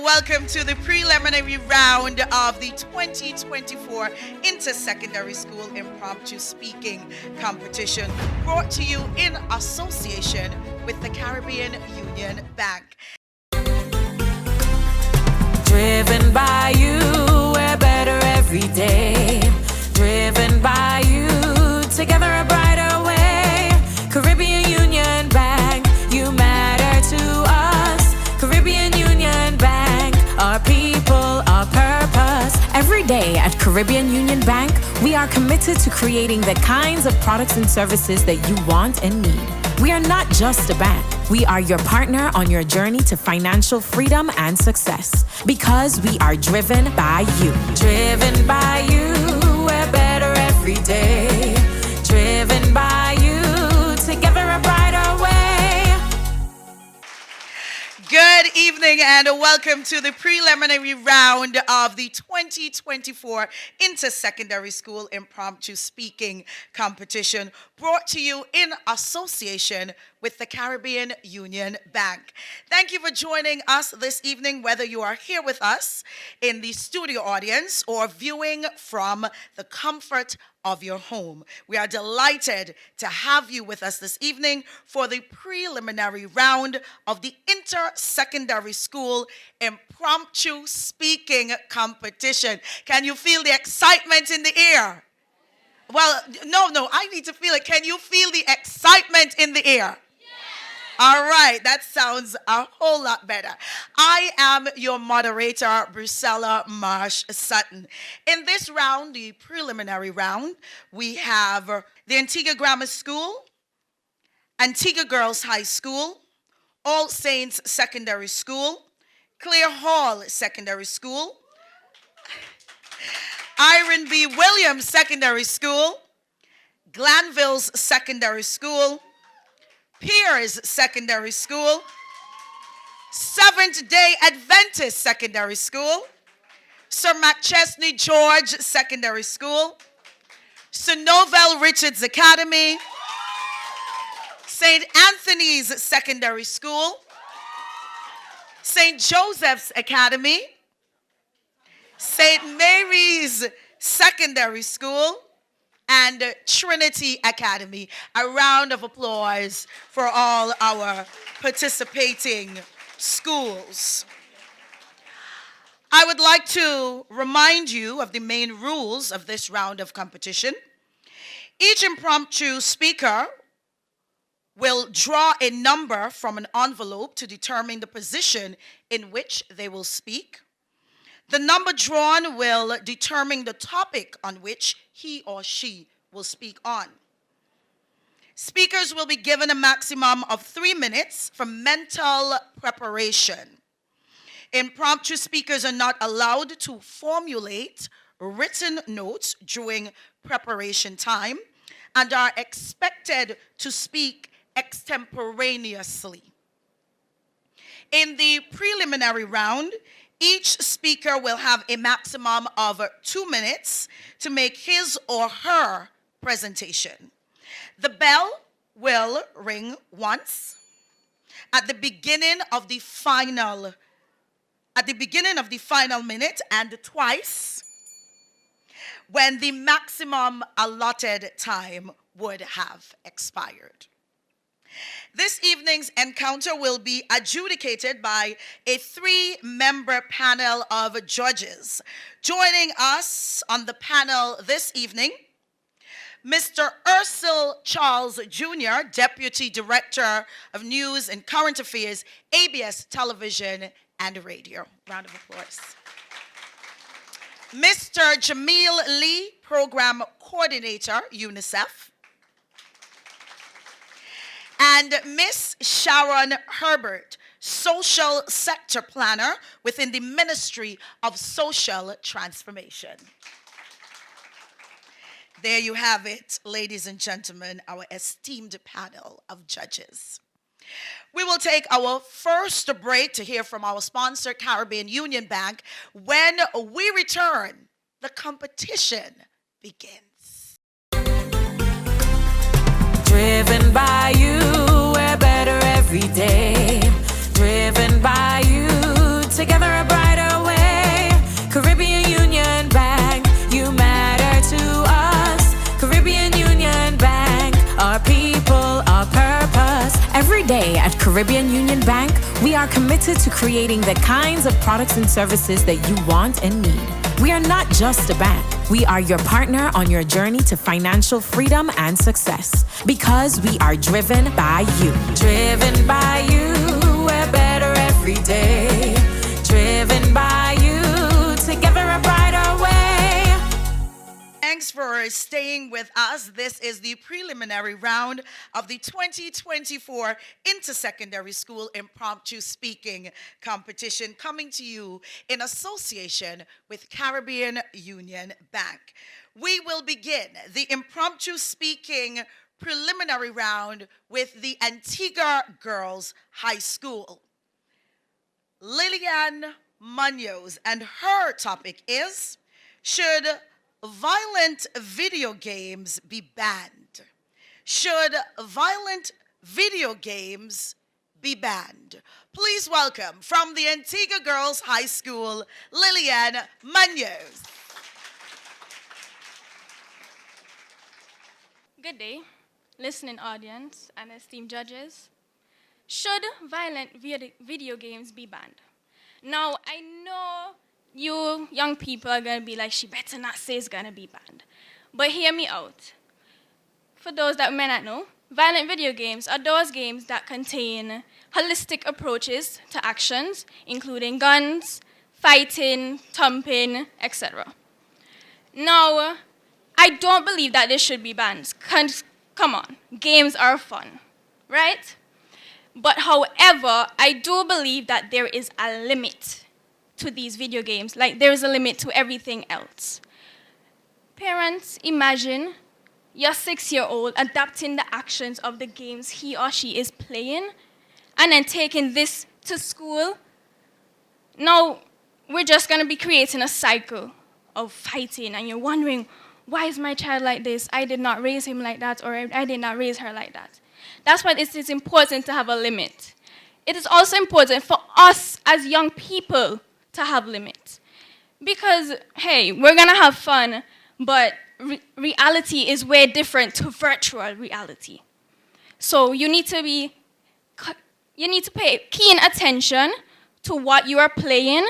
Welcome to the preliminary round of the 2024 Inter-Secondary School Impromptu Speaking Competition, brought to you in association with the Caribbean Union Bank. Driven by you, we're better every day. Driven by you, together a brighter way. Caribbean Union Bank, you matter to us. Caribbean Union Bank, our people, our purpose. Every day at Caribbean Union Bank, we are committed to creating the kinds of products and services that you want and need. We are not just a bank. We are your partner on your journey to financial freedom and success. Because we are driven by you. Driven by you, we're better every day. Driven by you, together a brighter way. Good evening and welcome to the preliminary round of the 2024 Inter-Secondary School Impromptu Speaking Competition, brought to you in association with the Caribbean Union Bank. Thank you for joining us this evening, whether you are here with us in the studio audience or viewing from the comfort of your home. We are delighted to have you with us this evening for the preliminary round of the Inter-Secondary School Impromptu Speaking Competition. Can you feel the excitement in the air? Well, no, I need to feel it. Can you feel the excitement in the air? All right, that sounds a whole lot better. I am your moderator, Brucella Marsh Sutton. In this round, the preliminary round, we have the Antiga Grammar School, Antiga Girls High School, All Saints Secondary School, Clear Hall Secondary School, Iron B. Williams Secondary School, Glanville's Secondary School, Piers Secondary School, Seventh-day Adventist Secondary School, Sir Machesney George Secondary School, Soval Richards Academy, St. Anthony's Secondary School, St. Joseph's Academy, St. Mary's Secondary School, and Trinity Academy. A round of applause for all our participating schools. I would like to remind you of the main rules of this round of competition. Each impromptu speaker will draw a number from an envelope to determine the position in which they will speak. The number drawn will determine the topic on which he or she will speak on. Speakers will be given a maximum of 3 minutes for mental preparation. Impromptu speakers are not allowed to formulate written notes during preparation time and are expected to speak extemporaneously. In the preliminary round, each speaker will have a maximum of 2 minutes to make his or her presentation. The bell will ring once at the beginning of the final minute, and twice when the maximum allotted time would have expired. This evening's encounter will be adjudicated by a 3-member panel of judges. Joining us on the panel this evening, Mr. Ursel Charles Jr., Deputy Director of News and Current Affairs, ABS Television and Radio. Round of applause. Mr. Jamil Lee, Program Coordinator, UNICEF. And Miss Sharon Herbert, Social Sector Planner within the Ministry of Social Transformation. There you have it, ladies and gentlemen, our esteemed panel of judges. We will take our first break to hear from our sponsor, Caribbean Union Bank. When we return, the competition begins. Driven by you, we're better every day. Driven by you, together a brighter way. Caribbean Union Bank, you matter to us. Caribbean Union Bank, our people, our purpose. Every day at Caribbean Union Bank, we are committed to creating the kinds of products and services that you want and need. We are not just a bank. We are your partner on your journey to financial freedom and success. Because we are driven by you. Driven by you, we're better every day. Driven by you, together a brighter way. Thanks for staying with us. This is the preliminary round of the 2024 Intersecondary School Impromptu Speaking Competition, coming to you in association with Caribbean Union Bank. We will begin the impromptu speaking preliminary round with the Antiga Girls High School. Lillian Munoz, and her topic is, should violent video games be banned? Should violent video games be banned? Please welcome from the Antiga Girls High School, Lillian Munoz. Good day, listening audience and esteemed judges. Should violent video games be banned? Now, I know you young people are going to be like, she better not say it's going to be banned. But hear me out. For those that may not know, violent video games are those games that contain holistic approaches to actions, including guns, fighting, thumping, etc. Now, I don't believe that this should be banned. Come on, games are fun, right? But however, I do believe that there is a limit to these video games, like there is a limit to everything else. Parents, imagine your 6-year-old adapting the actions of the games he or she is playing and then taking this to school. Now, we're just going to be creating a cycle of fighting, and you're wondering, why is my child like this? I did not raise him like that, or I did not raise her like that. That's why it is important to have a limit. It is also important for us as young people to have limits. Because, hey, we're going to have fun, but reality is way different to virtual reality. So you need to pay keen attention to what you are playing,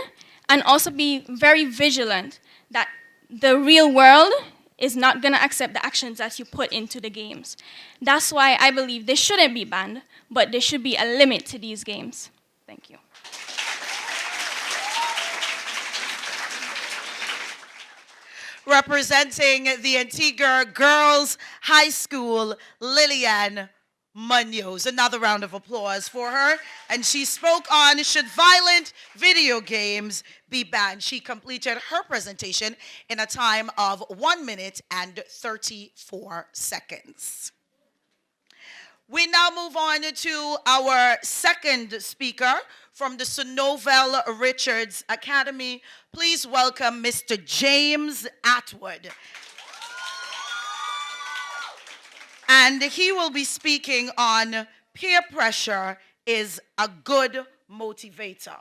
and also be very vigilant that the real world is not going to accept the actions that you put into the games. That's why I believe they shouldn't be banned, but there should be a limit to these games. Thank you. Representing the Antigua Girls High School, Lillian Munoz. Another round of applause for her. And she spoke on, should violent video games be banned? She completed her presentation in a time of 1 minute and 34 seconds. We now move on to our second speaker from the Soval Richards Academy. Please welcome Mr. James Atwood. And he will be speaking on peer pressure is a good motivator.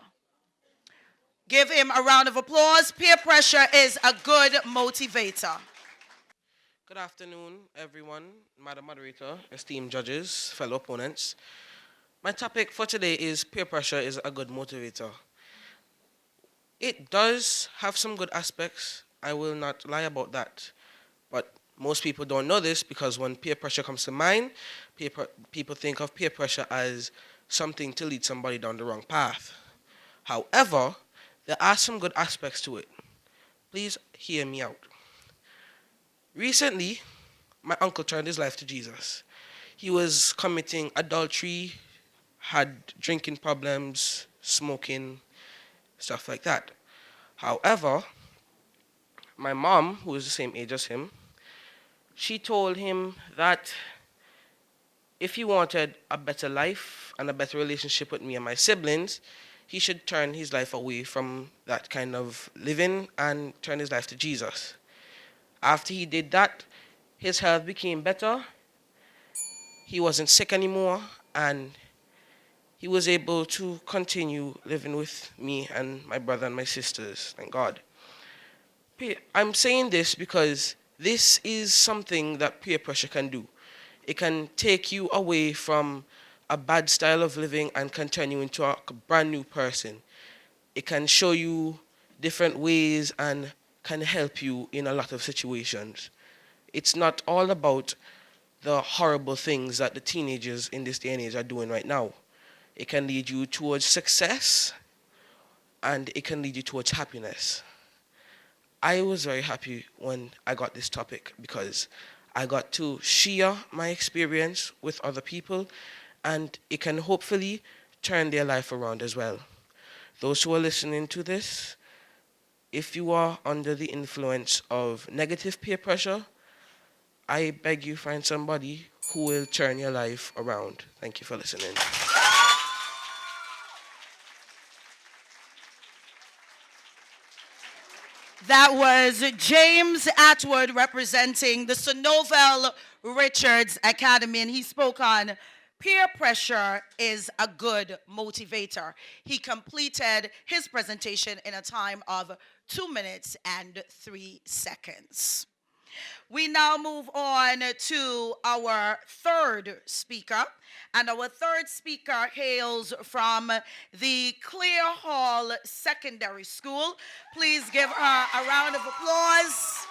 Give him a round of applause. Peer pressure is a good motivator. Good afternoon, everyone, Madam Moderator, esteemed judges, fellow opponents. My topic for today is peer pressure is a good motivator. It does have some good aspects. I will not lie about that. But most people don't know this, because when peer pressure comes to mind, people think of peer pressure as something to lead somebody down the wrong path. However, there are some good aspects to it. Please hear me out. Recently, my uncle turned his life to Jesus. He was committing adultery, had drinking problems, smoking, stuff like that. However, my mom, who is the same age as him, she told him that if he wanted a better life and a better relationship with me and my siblings, he should turn his life away from that kind of living and turn his life to Jesus. After he did that, his health became better. He wasn't sick anymore, and he was able to continue living with me and my brother and my sisters, thank God. I'm saying this because this is something that peer pressure can do. It can take you away from a bad style of living and can turn you into a brand new person. It can show you different ways and can help you in a lot of situations. It's not all about the horrible things that the teenagers in this day and age are doing right now. It can lead you towards success and it can lead you towards happiness. I was very happy when I got this topic because I got to share my experience with other people and it can hopefully turn their life around as well. Those who are listening to this, if you are under the influence of negative peer pressure, I beg you find somebody who will turn your life around. Thank you for listening. That was James Atwood representing the Soval Richards Academy, and he spoke on peer pressure is a good motivator. He completed his presentation in a time of 2 minutes and 3 seconds. We now move on to our third speaker. And our third speaker hails from the Clear Hall Secondary School. Please give her a round of applause.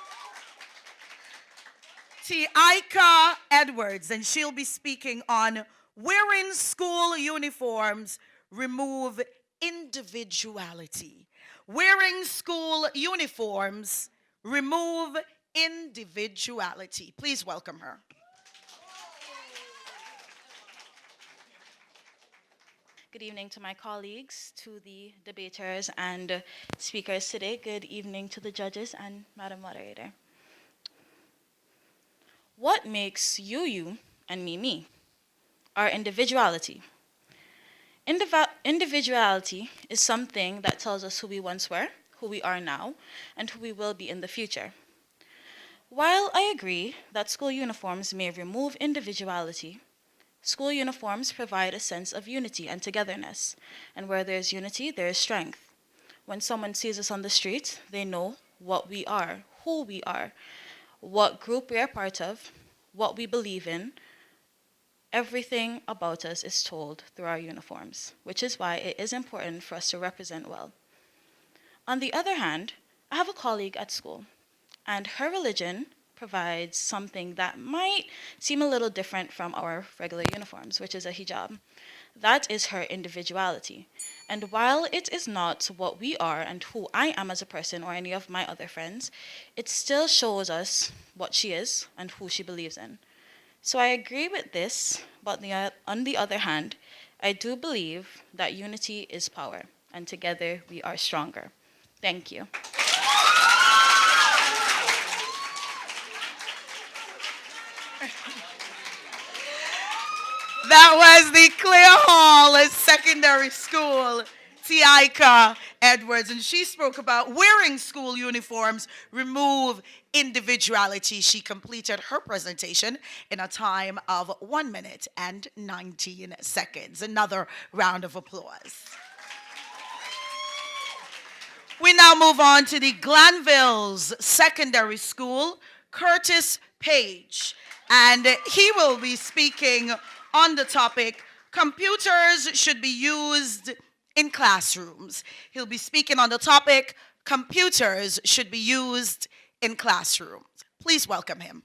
Antiga Edwards, and she'll be speaking on wearing school uniforms remove individuality. Wearing school uniforms remove individuality. Please welcome her. Good evening to my colleagues, to the debaters and speakers today. Good evening to the judges and Madam Moderator. What makes you, you, and me, me? Our individuality. Individuality is something that tells us who we once were, who we are now, and who we will be in the future. While I agree that school uniforms may remove individuality, school uniforms provide a sense of unity and togetherness, and where there is unity, there is strength. When someone sees us on the street, they know what we are, who we are, what group we are part of, what we believe in. Everything about us is told through our uniforms, which is why it is important for us to represent well. On the other hand, I have a colleague at school, and her religion provides something that might seem a little different from our regular uniforms, which is a hijab. That is her individuality. And while it is not what we are and who I am as a person or any of my other friends, it still shows us what she is and who she believes in. So I agree with this, but on the other hand, I do believe that unity is power, and together we are stronger. Thank you. That was the Clear Hall Secondary School, Antiga Edwards, and she spoke about wearing school uniforms remove individuality. She completed her presentation in a time of 1 minute and 19 seconds. Another round of applause. We now move on to the Glanville's Secondary School, Curtis Page, and he will be speaking on the topic, computers should be used in classrooms. He'll be speaking on the topic, computers should be used in classrooms. Please welcome him.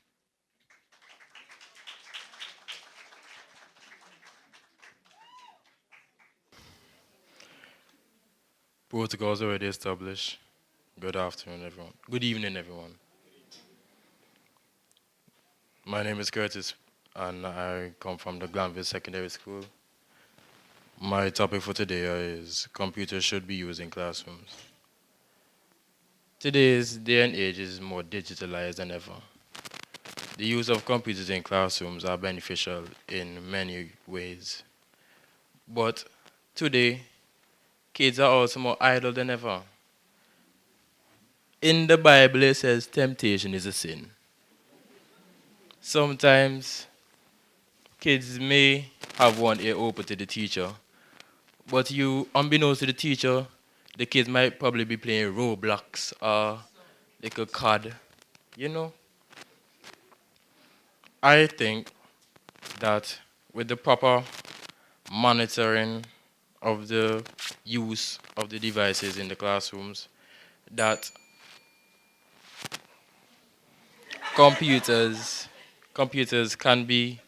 Protocols already established. Good afternoon, everyone. Good evening, everyone. My name is Curtis, and I come from the Glanville Secondary School. My topic for today is computers should be used in classrooms. Today's day and age is more digitalized than ever. The use of computers in classrooms are beneficial in many ways. But today, kids are also more idle than ever. In the Bible, it says temptation is a sin. Sometimes kids may have one ear open to the teacher But you, unbeknownst to the teacher, the kids might probably be playing Roblox or like a COD, you know? I think that with the proper monitoring of the use of the devices in the classrooms, that computers can be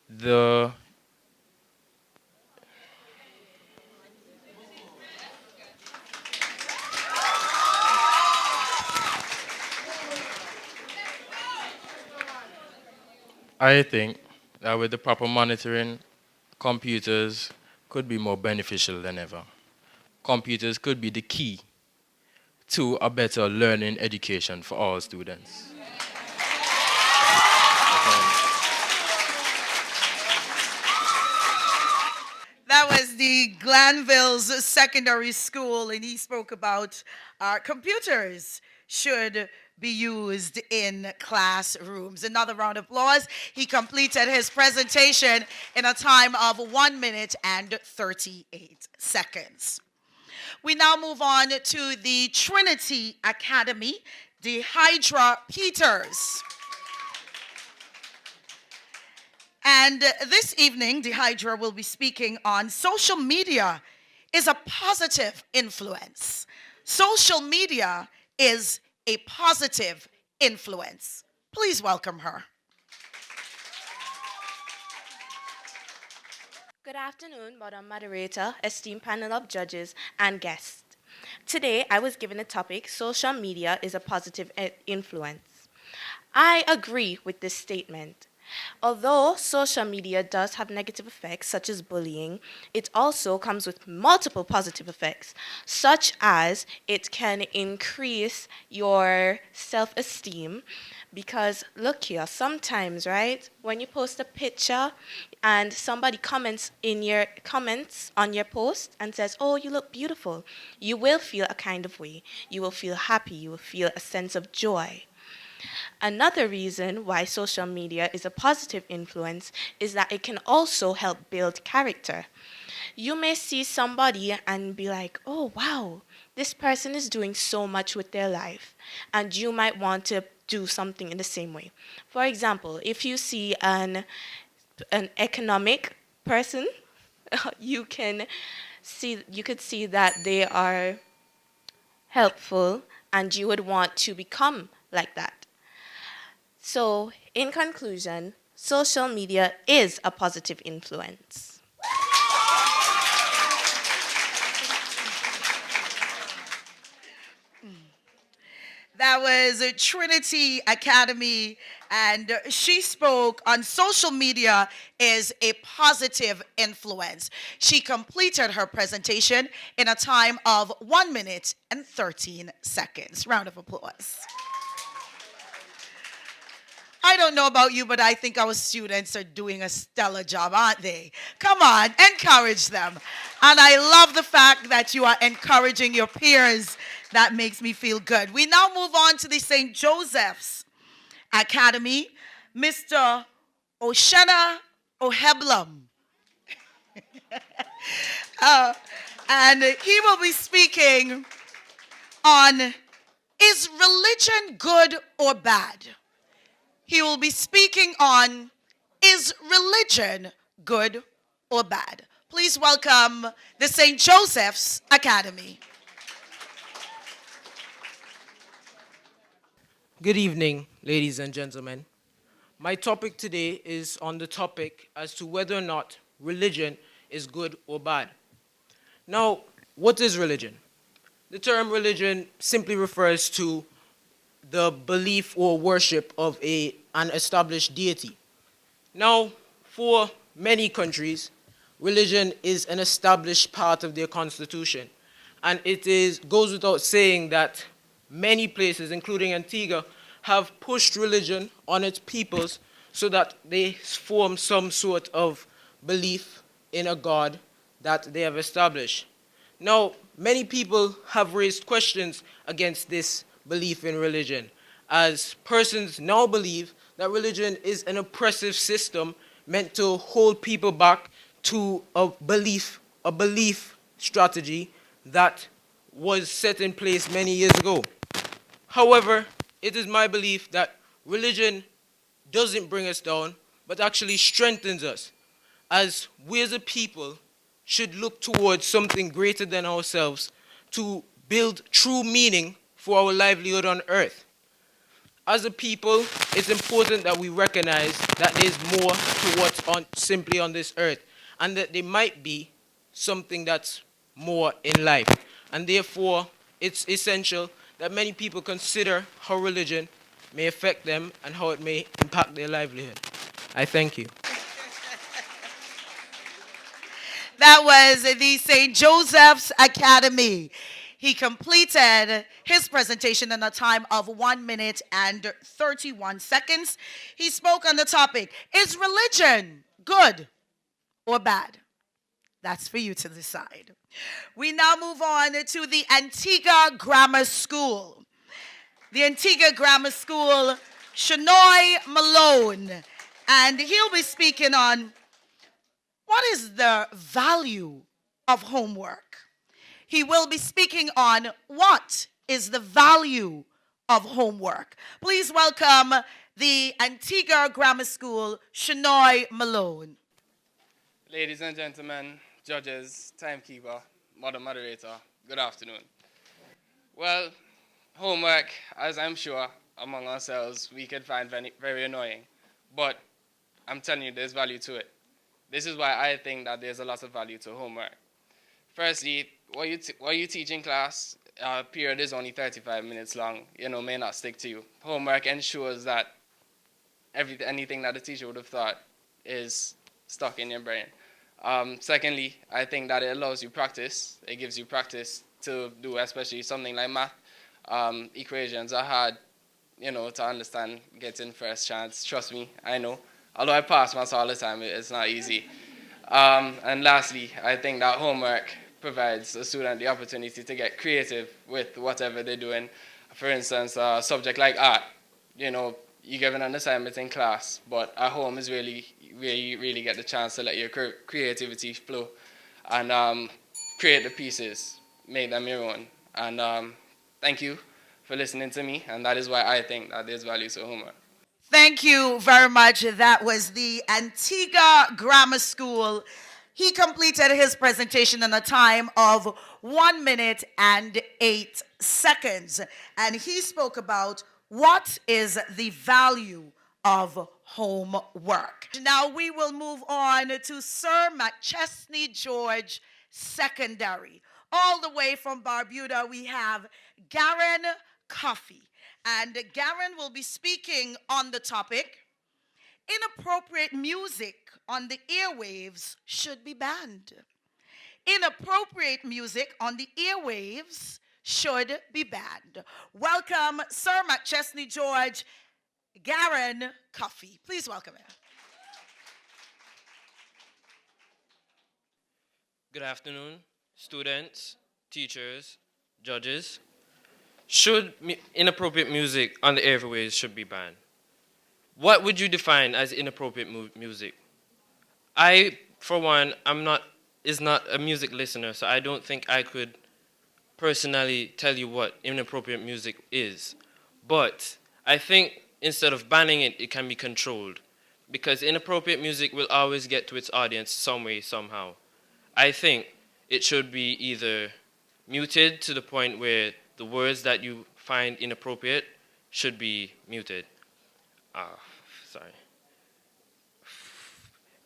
the I think that with the proper monitoring, computers could be more beneficial than ever. Computers could be the key to a better learning education for all students. That was the Glanville's secondary school, and he spoke about computers should be used in classrooms. Another round of applause. He completed his presentation in a time of 1 minute and 38 seconds. We now move on to the Trinity Academy, Hydra Peters. And this evening, Hydra will be speaking on social media is a positive influence. Social media is a positive influence. Please welcome her. Good afternoon, Madam Moderator, esteemed panel of judges, and guests. Today, I was given a topic, social media is a positive influence. I agree with this statement. Although social media does have negative effects, such as bullying, it also comes with multiple positive effects, such as it can increase your self-esteem. Because look here, sometimes, right, when you post a picture and somebody comments on your post and says, "Oh, you look beautiful," you will feel a kind of way. You will feel happy. You will feel a sense of joy. Another reason why social media is a positive influence is that it can also help build character. You may see somebody and be like, "Oh, wow, this person is doing so much with their life," and you might want to do something in the same way. For example, if you see an economic person, you could see that they are helpful, and you would want to become like that. So, in conclusion, social media is a positive influence. That was Trinity Academy, and she spoke on social media is a positive influence. She completed her presentation in a time of 1 minute and 13 seconds. Round of applause. I don't know about you, but I think our students are doing a stellar job, aren't they? Come on, encourage them. And I love the fact that you are encouraging your peers. That makes me feel good. We now move on to the St. Joseph's Academy, Mr. Oshena Oheblum. And he will be speaking on, is religion good or bad? He will be speaking on, is religion good or bad? Please welcome the St. Joseph's Academy. Good evening, ladies and gentlemen. My topic today is on the topic as to whether or not religion is good or bad. Now, what is religion? The term religion simply refers to the belief or worship of an established deity. Now, for many countries, religion is an established part of their constitution. And goes without saying that many places, including Antiga, have pushed religion on its peoples so that they form some sort of belief in a God that they have established. Now, many people have raised questions against this belief in religion, as persons now believe that religion is an oppressive system meant to hold people back to a belief a belief strategy that was set in place many years ago. However, it is my belief that religion doesn't bring us down, but actually strengthens us, as we as a people should look towards something greater than ourselves to build true meaning for our livelihood on earth. As a people, it's important that we recognize that there's more to what's simply on this earth, and that there might be something that's more in life. And therefore, it's essential that many people consider how religion may affect them and how it may impact their livelihood. I thank you. That was the St. Joseph's Academy. He completed his presentation in a time of 1 minute and 31 seconds. He spoke on the topic, is religion good or bad? That's for you to decide. We now move on to the Antiga Grammar School. The Antiga Grammar School, Shanoy Malone, and he'll be speaking on what is the value of homework. He will be speaking on what is the value of homework. Please welcome the Antiga Grammar School, Shanoy Malone. Ladies and gentlemen, judges, timekeeper, mother moderator, good afternoon. Well, homework, as I'm sure among ourselves, we could find very, very annoying. But I'm telling you, there's value to it. This is why I think that there's a lot of value to homework. Firstly, what you teach in class, period is only 35 minutes long, may not stick to you. Homework ensures that anything that the teacher would have thought is stuck in your brain. Secondly, I think that it allows you practice. It gives you practice to do, especially something like math. Equations are hard, to understand, getting first chance. Trust me, I know. Although I pass maths all the time, it's not easy. And lastly, I think that homework provides a student the opportunity to get creative with whatever they're doing. For instance, a subject like art, you give an assignment in class, but at home is really, where you really get the chance to let your creativity flow and create the pieces, make them your own. And thank you for listening to me, and that is why I think that there's value to homework. Thank you very much. That was the Antiga Grammar School. He completed his presentation in a time of 1 minute and 8 seconds. And he spoke about what is the value of homework. Now we will move on to Sir Machesney George Secondary. All the way from Barbuda, we have Garen Coffey. And Garen will be speaking on the topic, inappropriate music on the airwaves should be banned. Inappropriate music on the airwaves should be banned. Welcome, Sir Machesney George, Garen Coffey. Please welcome him. Good afternoon, students, teachers, judges. Should inappropriate music on the airwaves should be banned? What would you define as inappropriate music? I, for one, is not a music listener, so I don't think I could personally tell you what inappropriate music is. But I think instead of banning it, it can be controlled, because inappropriate music will always get to its audience some way, somehow. I think it should be either muted to the point where the words that you find inappropriate should be muted. Sorry.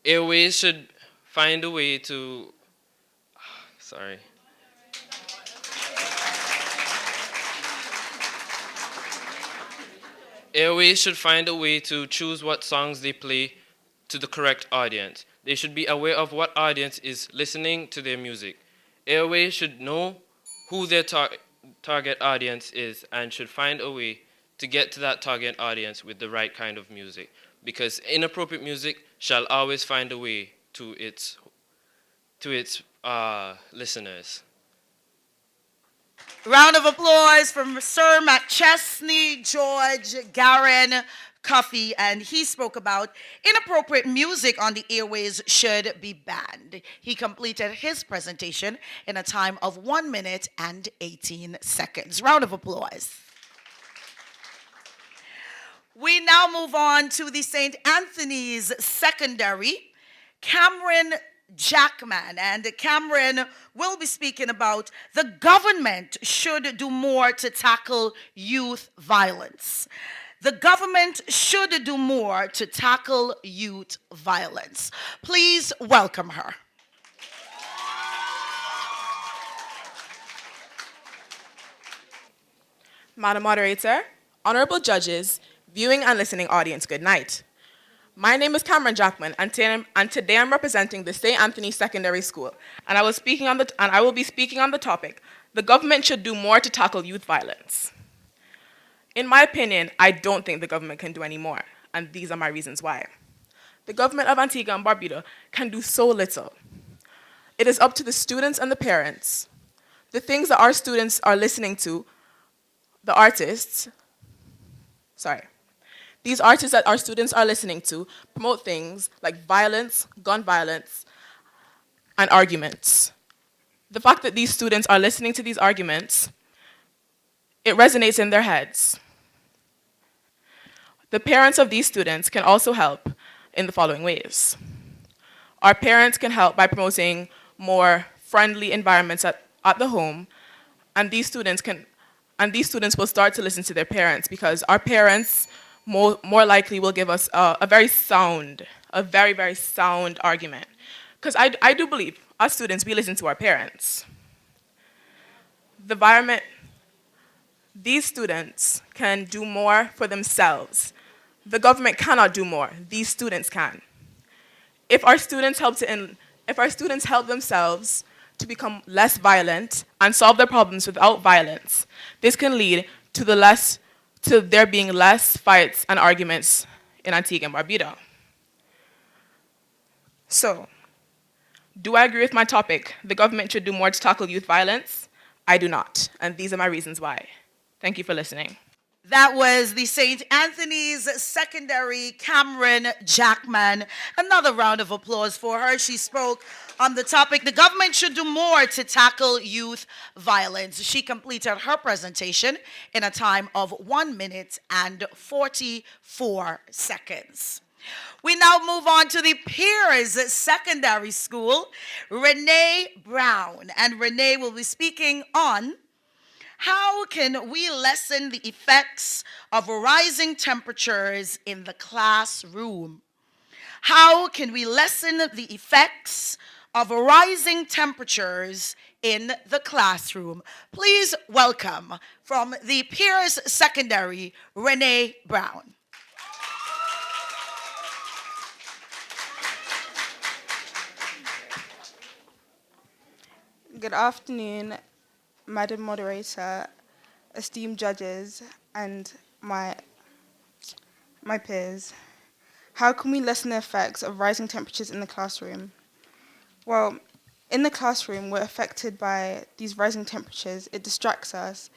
Airways should find a way to... Sorry. Airways should find a way to choose what songs they play to the correct audience. They should be aware of what audience is listening to their music. Airways should know who their target audience is and should find a way to get to that target audience with the right kind of music, because inappropriate music shall always find a way to its listeners. Round of applause from Sir Machesney George Garen Coffee, and he spoke about inappropriate music on the airways should be banned. He completed his presentation in a time of 1 minute and 18 seconds. Round of applause. We now move on to the St. Anthony's Secondary, Cameron Jackman. And Cameron will be speaking about the government should do more to tackle youth violence. The government should do more to tackle youth violence. Please welcome her. Madam Moderator, honorable judges, viewing and listening audience, good night. My name is Cameron Jackman, and today I'm representing the St. Anthony Secondary School, and I will be speaking on the topic, the government should do more to tackle youth violence. In my opinion, I don't think the government can do any more, and these are my reasons why. The government of Antigua and Barbuda can do so little. It is up to the students and the parents. The things that our students are listening to, these artists that our students are listening to promote things like violence, gun violence, and arguments. The fact that these students are listening to these arguments, it resonates in their heads. The parents of these students can also help in the following ways. Our parents can help by promoting more friendly environments at the home, and these students will start to listen to their parents, because our parents more likely will give us a very, very sound argument. Because I do believe, as students, we listen to our parents. The environment, these students can do more for themselves. The government cannot do more. These students can. If our students help themselves to become less violent and solve their problems without violence, this can lead to there being less fights and arguments in Antigua and Barbuda. So, do I agree with my topic? The government should do more to tackle youth violence? I do not, and these are my reasons why. Thank you for listening. That was the St. Anthony's Secondary, Cameron Jackman. Another round of applause for her. She spoke on the topic, the government should do more to tackle youth violence. She completed her presentation in a time of 1 minute and 44 seconds. We now move on to the Piers Secondary School, Renee Brown. And Renee will be speaking on how can we lessen the effects of rising temperatures in the classroom? How can we lessen the effects of rising temperatures in the classroom? Please welcome from the Piers Secondary, Renee Brown. Good afternoon, Madam Moderator, esteemed judges, and my peers. How can we lessen the effects of rising temperatures in the classroom? Well, in the classroom, we're affected by these rising temperatures. It distracts us.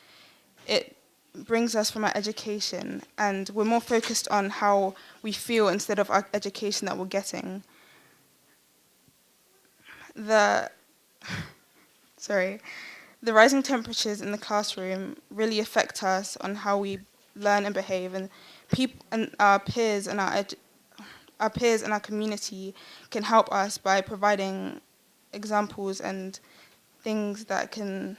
It brings us from our education, and we're more focused on how we feel instead of our education that we're getting. The rising temperatures in the classroom really affect us on how we learn and behave, and our peers and our peers in our community can help us by providing examples and things that can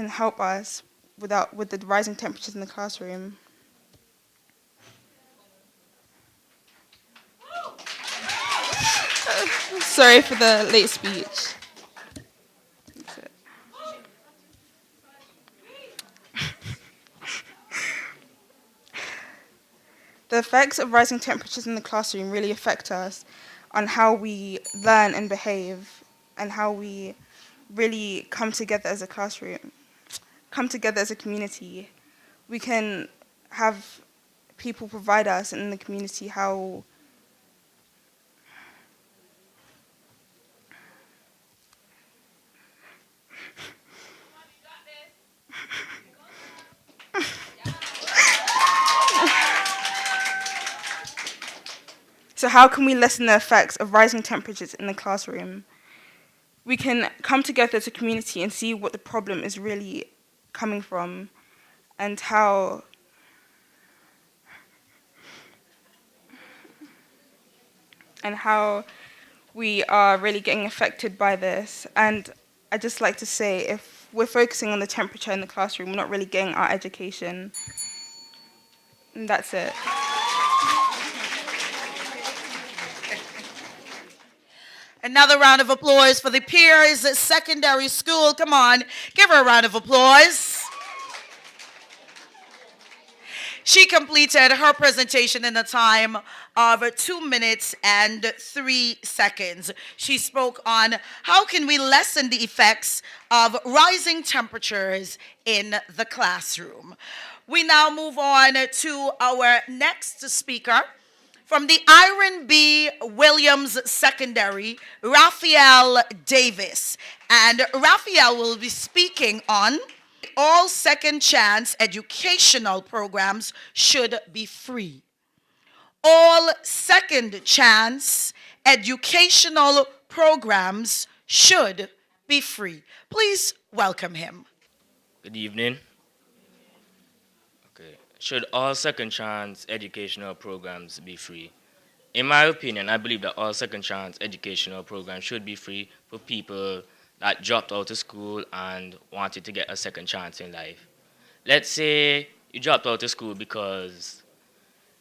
help us with the rising temperatures in the classroom. Sorry for the late speech. The effects of rising temperatures in the classroom really affect us on how we learn and behave, and how we really come together as a classroom, come together as a community. We can have people provide us in the community how So how can we lessen the effects of rising temperatures in the classroom? We can come together as a community and see what the problem is really coming from and how we are really getting affected by this. And I'd just like to say, if we're focusing on the temperature in the classroom, we're not really getting our education. And that's it. Another round of applause for the Peers Secondary School. Come on, give her a round of applause. She completed her presentation in a time of 2 minutes and 3 seconds. She spoke on how can we lessen the effects of rising temperatures in the classroom. We now move on to our next speaker. From the Iron B. Williams Secondary, Raphael Davis. And Raphael will be speaking on all second chance educational programs should be free. All second chance educational programs should be free. Please welcome him. Good evening. Okay. Should all second chance educational programs be free? In my opinion, I believe that all second chance educational programs should be free for people that dropped out of school and wanted to get a second chance in life. Let's say you dropped out of school because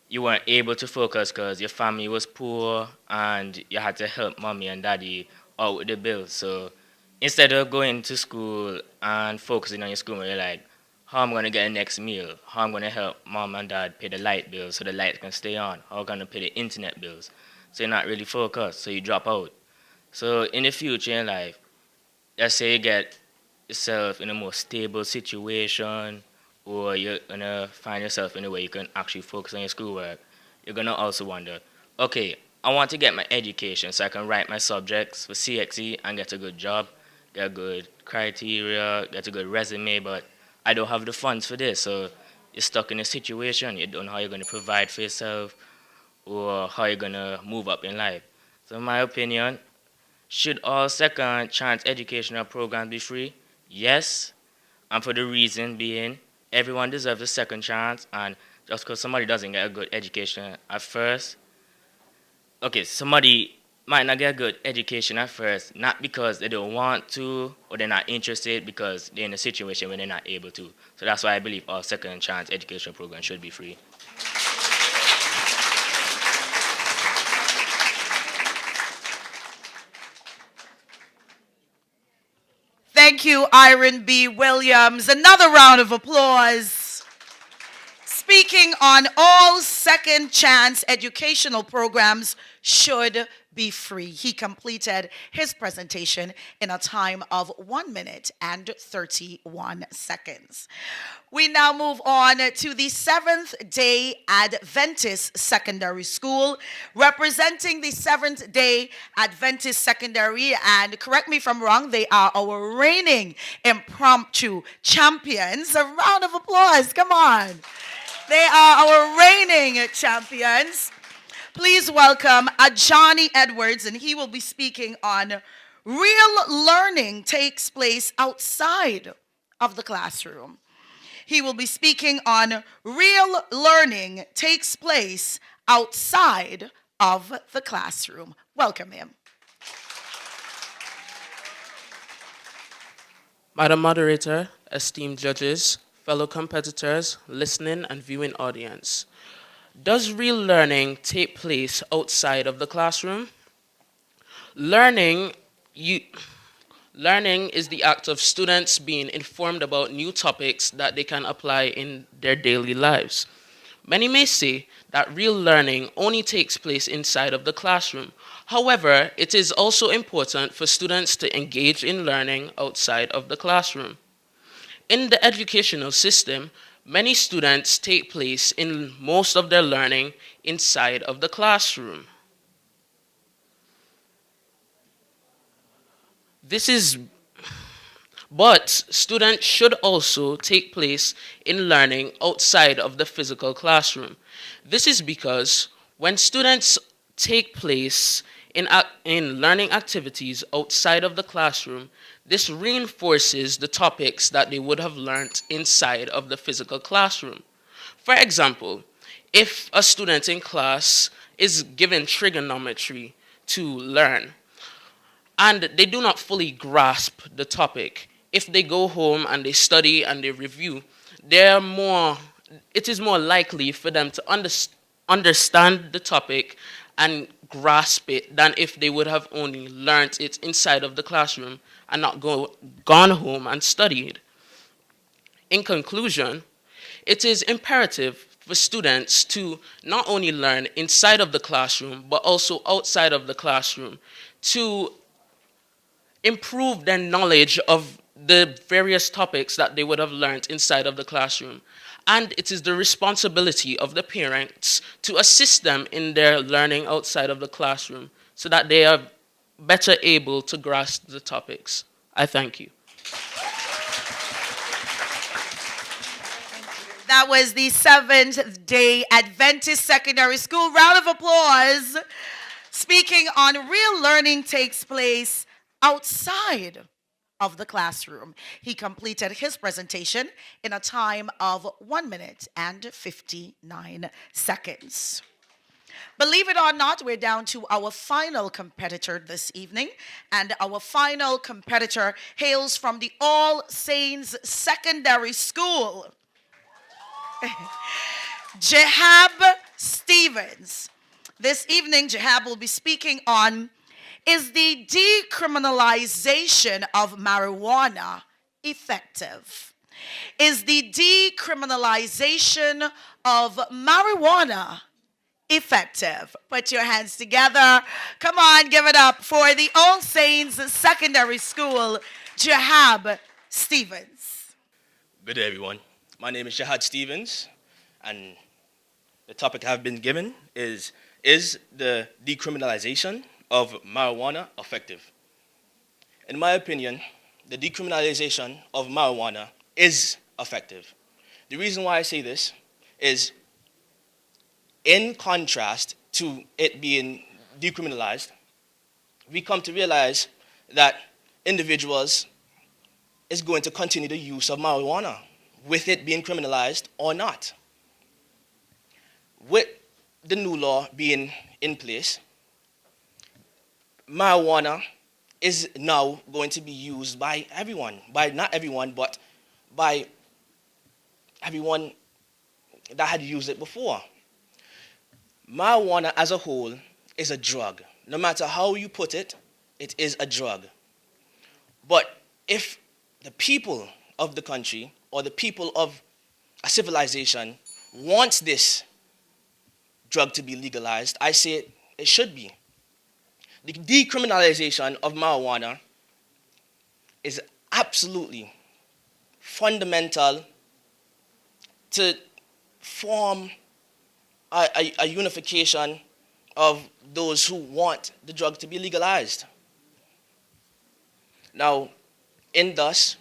you weren't able to focus because your family was poor and you had to help mommy and daddy out with the bills. So instead of going to school and focusing on your school, you're like, how am I going to get the next meal? How am I going to help mom and dad pay the light bills so the lights can stay on? How am I going to pay the internet bills? So you're not really focused, so you drop out. So in the future in life, let's say you get yourself in a more stable situation, or you're going to find yourself in a way you can actually focus on your schoolwork. You're going to also wonder, okay, I want to get my education so I can write my subjects for CXE and get a good job, get a good criteria, get a good resume, but I don't have the funds for this. So you're stuck in a situation. You don't know how you're going to provide for yourself or how you're going to move up in life. So in my opinion, should all second chance educational programs be free? Yes, and for the reason being, everyone deserves a second chance, and just because somebody doesn't get a good education at first, okay, somebody might not get a good education at first, not because they don't want to or they're not interested, because they're in a situation where they're not able to. So that's why I believe all second chance education programs should be free. Thank you, Iron B. Williams. Another round of applause. Speaking on all second chance educational programs should be free. He completed his presentation in a time of 1 minute and 31 seconds. We now move on to the Seventh-day Adventist Secondary School. Representing the Seventh-day Adventist Secondary, and correct me if I'm wrong, they are our reigning Impromptu champions. A round of applause, come on. They are our reigning champions. Please welcome Johnny Edwards, and he will be speaking on real learning takes place outside of the classroom. He will be speaking on real learning takes place outside of the classroom. Welcome him. Madam Moderator, esteemed judges, fellow competitors, listening and viewing audience. Does real learning take place outside of the classroom? Learning is the act of students being informed about new topics that they can apply in their daily lives. Many may say that real learning only takes place inside of the classroom. However, it is also important for students to engage in learning outside of the classroom. In the educational system, many students take place in most of their learning inside of the classroom. But students should also take place in learning outside of the physical classroom. This is because when students take place in learning activities outside of the classroom, this reinforces the topics that they would have learned inside of the physical classroom. For example, if a student in class is given trigonometry to learn, and they do not fully grasp the topic, if they go home and they study and they review, it is more likely for them to understand the topic and grasp it than if they would have only learned it inside of the classroom and not gone home and studied. In conclusion, it is imperative for students to not only learn inside of the classroom, but also outside of the classroom to improve their knowledge of the various topics that they would have learned inside of the classroom. And it is the responsibility of the parents to assist them in their learning outside of the classroom so that they are better able to grasp the topics. I thank you. That was the Seventh Day Adventist Secondary School. Round of applause. Speaking on real learning takes place outside of the classroom. He completed his presentation in a time of 1 minute and 59 seconds. Believe it or not, we're down to our final competitor this evening, and our final competitor hails from the All Saints Secondary School. Jahab Stevens. This evening, Jahab will be speaking on, is the decriminalization of marijuana effective? Is the decriminalization of marijuana effective? Put your hands together. Come on, give it up for the All Saints Secondary School, Jahab Stevens. Good day, everyone. My name is Jahad Stevens, and the topic I've been given is the decriminalization of marijuana effective? In my opinion, the decriminalization of marijuana is effective. The reason why I say this is, in contrast to it being decriminalized, we come to realize that individuals is going to continue the use of marijuana, with it being criminalized or not. With the new law being in place, marijuana is now going to be used by everyone, by not everyone, but by everyone that had used it before. Marijuana as a whole is a drug. No matter how you put it, it is a drug. But if the people of the country or the people of a civilization wants this drug to be legalized, I say it should be. The decriminalization of marijuana is absolutely fundamental to form a unification of those who want the drug to be legalized. Now, in thus,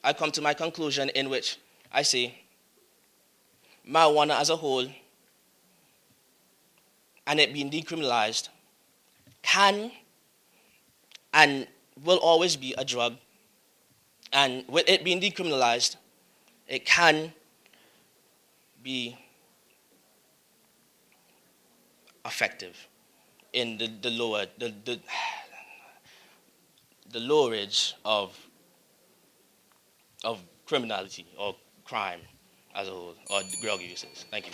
I come to my conclusion in which I say marijuana as a whole and it being decriminalized can and will always be a drug, and with it being decriminalized, it can be effective in the lowerage of criminality or crime as a whole, or drug uses. Thank you.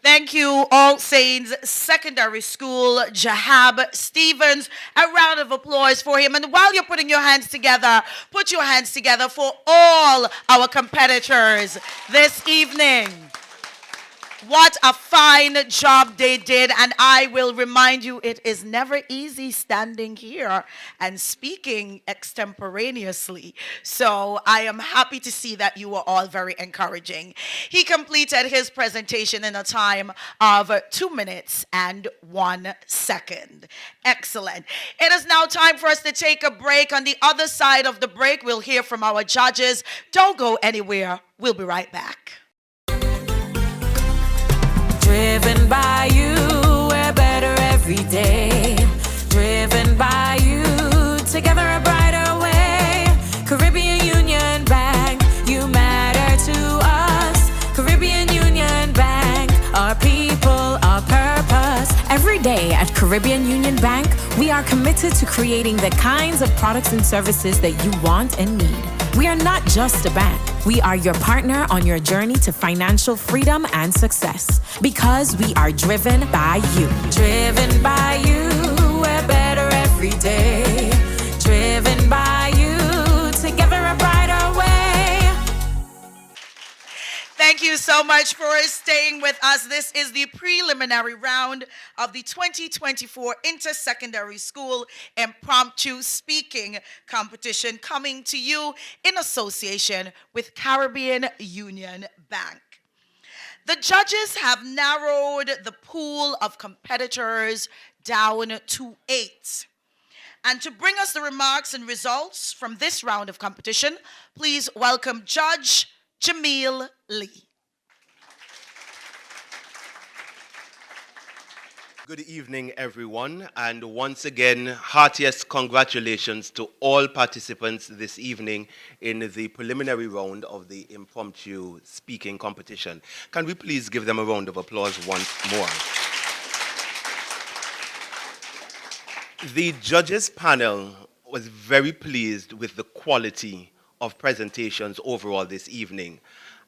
Thank you, All Saints Secondary School, Jahab Stevens. A round of applause for him. And while you're putting your hands together, put your hands together for all our competitors this evening. What a fine job they did, and I will remind you, it is never easy standing here and speaking extemporaneously. So I am happy to see that you were all very encouraging. He completed his presentation in a time of 2 minutes and 1 second. Excellent. It is now time for us to take a break. On the other side of the break, we'll hear from our judges. Don't go anywhere. We'll be right back. Driven by you, we're better every day. Driven by you, together a brighter way. Caribbean Union Bank, you matter to us. Caribbean Union Bank, our people, our purpose. Every day at Caribbean Union Bank, we are committed to creating the kinds of products and services that you want and need. We are not just a bank. We are your partner on your journey to financial freedom and success. Because we are driven by you. Driven by you, we're better every day. Driven by you, together a brighter way. Thank you so much for staying with us. This is the preliminary round of the 2024 Inter-Secondary School Impromptu Speaking Competition, coming to you in association with Caribbean Union Bank. The judges have narrowed the pool of competitors down to 8. And to bring us the remarks and results from this round of competition, please welcome Judge Jamil Lee. Good evening, everyone, and once again, heartiest congratulations to all participants this evening in the preliminary round of the Impromptu Speaking Competition. Can we please give them a round of applause once more? The judges panel was very pleased with the quality of presentations overall this evening,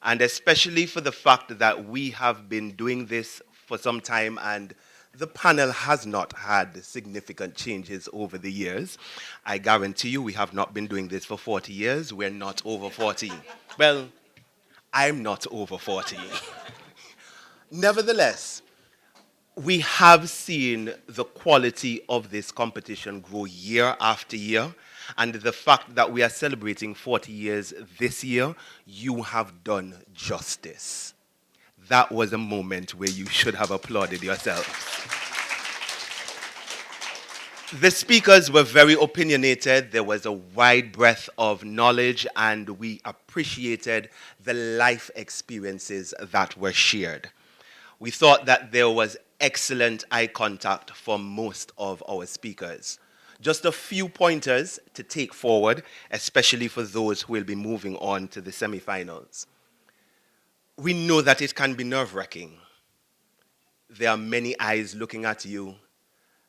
and especially for the fact that we have been doing this for some time and the panel has not had significant changes over the years. I guarantee you we have not been doing this for 40 years. We're not over 40. Well, I'm not over 40. Nevertheless, we have seen the quality of this competition grow year after year, and the fact that we are celebrating 40 years this year, you have done justice. That was a moment where you should have applauded yourself. The speakers were very opinionated. There was a wide breadth of knowledge, and we appreciated the life experiences that were shared. We thought that there was excellent eye contact from most of our speakers. Just a few pointers to take forward, especially for those who will be moving on to the semifinals. We know that it can be nerve-wracking. There are many eyes looking at you,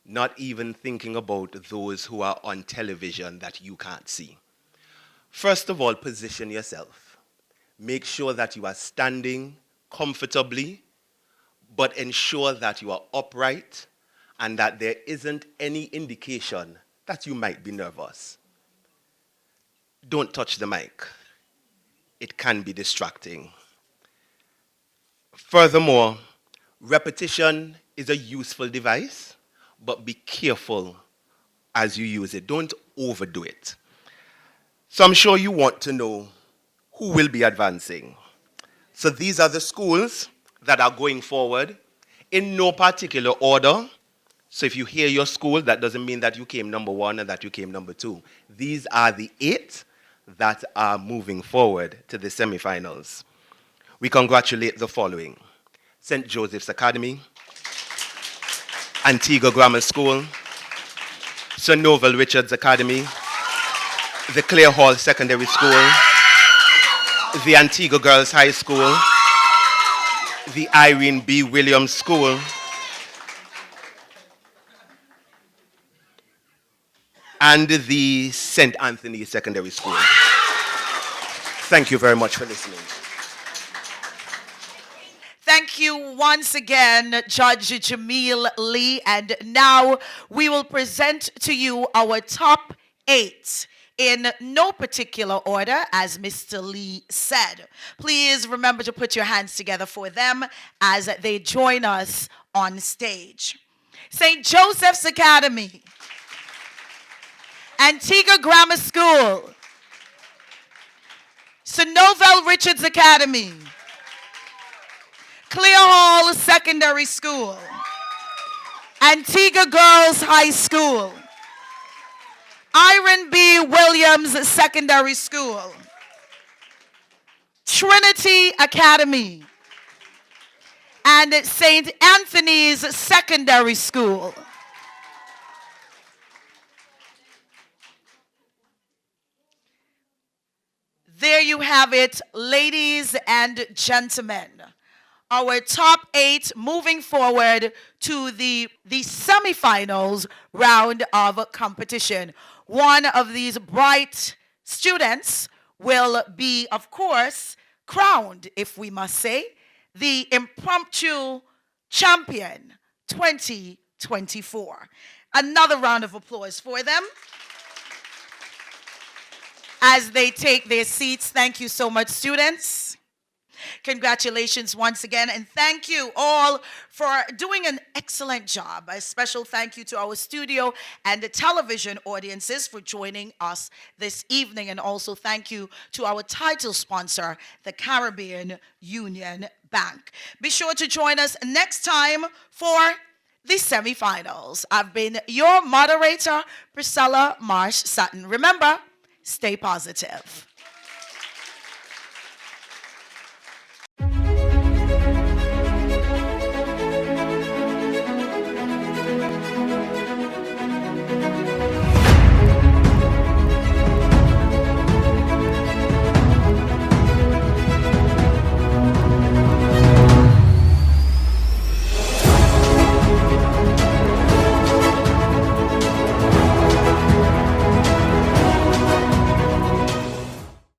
not even thinking about those who are on television that you can't see. First of all, position yourself. Make sure that you are standing comfortably, but ensure that you are upright and that there isn't any indication that you might be nervous. Don't touch the mic. It can be distracting. Furthermore, repetition is a useful device, but be careful as you use it. Don't overdo it. So I'm sure you want to know who will be advancing. So these are the schools that are going forward in no particular order. So if you hear your school, that doesn't mean that you came number 1 and that you came number 2. These are the 8 that are moving forward to the semifinals. We congratulate the following: St. Joseph's Academy, Antiga Grammar School, Soval Richards Academy, the Clare Hall Secondary School, the Antiga Girls High School, the Irene B. Williams School, and the St. Anthony Secondary School. Thank you very much for listening. Thank you once again, Judge Jamil Lee. And now we will present to you our top 8 in no particular order, as Mr. Lee said. Please remember to put your hands together for them as they join us on stage. St. Joseph's Academy, Antiga Grammar School, Soval Richards Academy, Clare Hall Secondary School, Antiga Girls High School, Irene B. Williams Secondary School, Trinity Academy, and St. Anthony's Secondary School. There you have it, ladies and gentlemen. Our top 8 moving forward to the semifinals round of competition. One of these bright students will be, of course, crowned, if we must say, the Impromptu Champion 2024. Another round of applause for them as they take their seats. Thank you so much, students. Congratulations once again, and thank you all for doing an excellent job. A special thank you to our studio and the television audiences for joining us this evening, and also thank you to our title sponsor, the Caribbean Union Bank. Be sure to join us next time for the semifinals. I've been your moderator, Priscilla Marsh Sutton. Remember, stay positive.